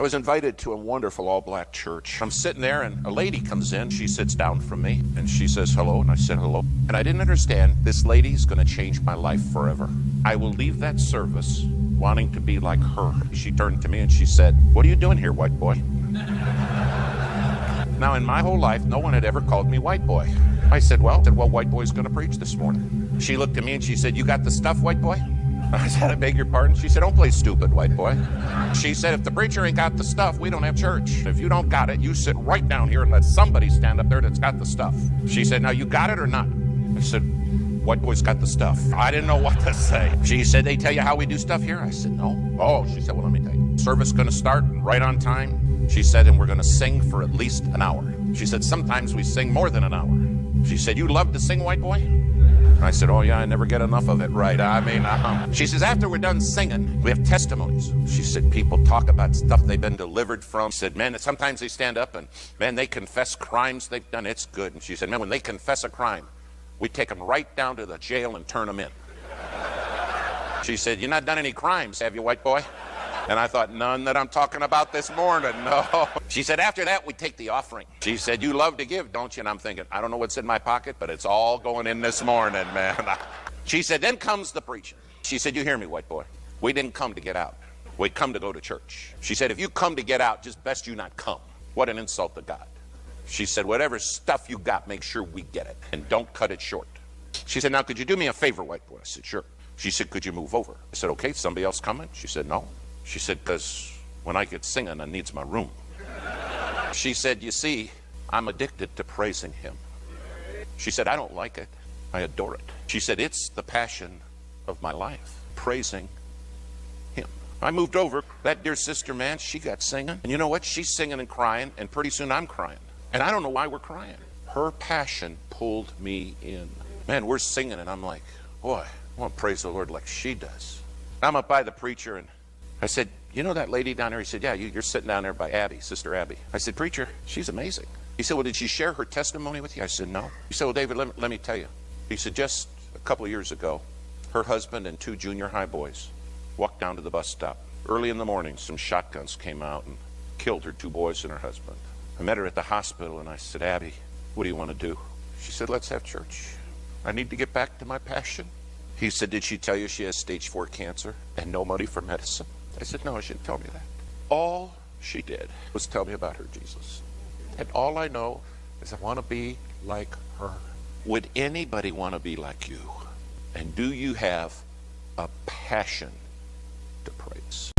I was invited to a wonderful all-black church. I'm sitting there, and a lady comes in. She sits down from me, and she says hello, and I said hello. And I didn't understand, this lady's going to change my life forever. I will leave that service wanting to be like her. She turned to me, and she said, "What are you doing here, white boy?" Now, in my whole life, no one had ever called me white boy. I said, well, white boy's going to preach this morning. She looked at me, and she said, "You got the stuff, white boy?" I said, "I beg your pardon?" She said, "Don't play stupid, white boy." She said, "If the preacher ain't got the stuff, we don't have church. If you don't got it, you sit right down here and let somebody stand up there that's got the stuff." She said, "Now, you got it or not?" I said, "White boy's got the stuff." I didn't know what to say. She said, "They tell you how we do stuff here?" I said, "No." "Oh," she said, "Well, let me tell you. Service going to start right on time." She said, "And we're going to sing for at least an hour." She said, "Sometimes we sing more than an hour." She said, "You love to sing, white boy?" I said, "Oh, yeah, I never get enough of it, right?" She says, "After we're done singing, we have testimonies." She said, "People talk about stuff they've been delivered from." She said, "Man, sometimes they stand up and, man, they confess crimes they've done. It's good." And she said, "Man, when they confess a crime, we take them right down to the jail and turn them in." She said, "You not done any crimes, have you, white boy?" And I thought, none that I'm talking about this morning, no. She said, "After that, we take the offering." She said, "You love to give, don't you?" And I'm thinking, I don't know what's in my pocket, but it's all going in this morning, man. She said, "Then comes the preaching." She said, "You hear me, white boy? We didn't come to get out. We come to go to church." She said, "If you come to get out, just best you not come." What an insult to God. She said, "Whatever stuff you got, make sure we get it, and don't cut it short." She said, "Now, could you do me a favor, white boy?" I said, "Sure." She said, "Could you move over?" I said, "Okay, somebody else coming?" She said, "No." She said, "Because when I get singing, I needs my room." She said, "You see, I'm addicted to praising him." She said, "I don't like it. I adore it." She said, "It's the passion of my life, praising him." I moved over. That dear sister, man, she got singing. And you know what? She's singing and crying, and pretty soon I'm crying. And I don't know why we're crying. Her passion pulled me in. Man, we're singing, and I'm like, boy, I want to praise the Lord like she does. I'm up by the preacher, and I said, "You know that lady down there?" He said, "Yeah, you're sitting down there by Abby, Sister Abby." I said, "Preacher, she's amazing." He said, "Well, did she share her testimony with you?" I said, "No." He said, "Well, David, let me tell you." He said, "Just a couple of years ago, her husband and 2 junior high boys walked down to the bus stop. Early in the morning, some shotguns came out and killed her 2 boys and her husband. I met her at the hospital, and I said, 'Abby, what do you want to do?' She said, 'Let's have church. I need to get back to my passion.'" He said, "Did she tell you she has stage 4 cancer and no money for medicine?" I said, "No, she didn't tell me that. All she did was tell me about her Jesus. And all I know is I want to be like her." Would anybody want to be like you? And do you have a passion to praise?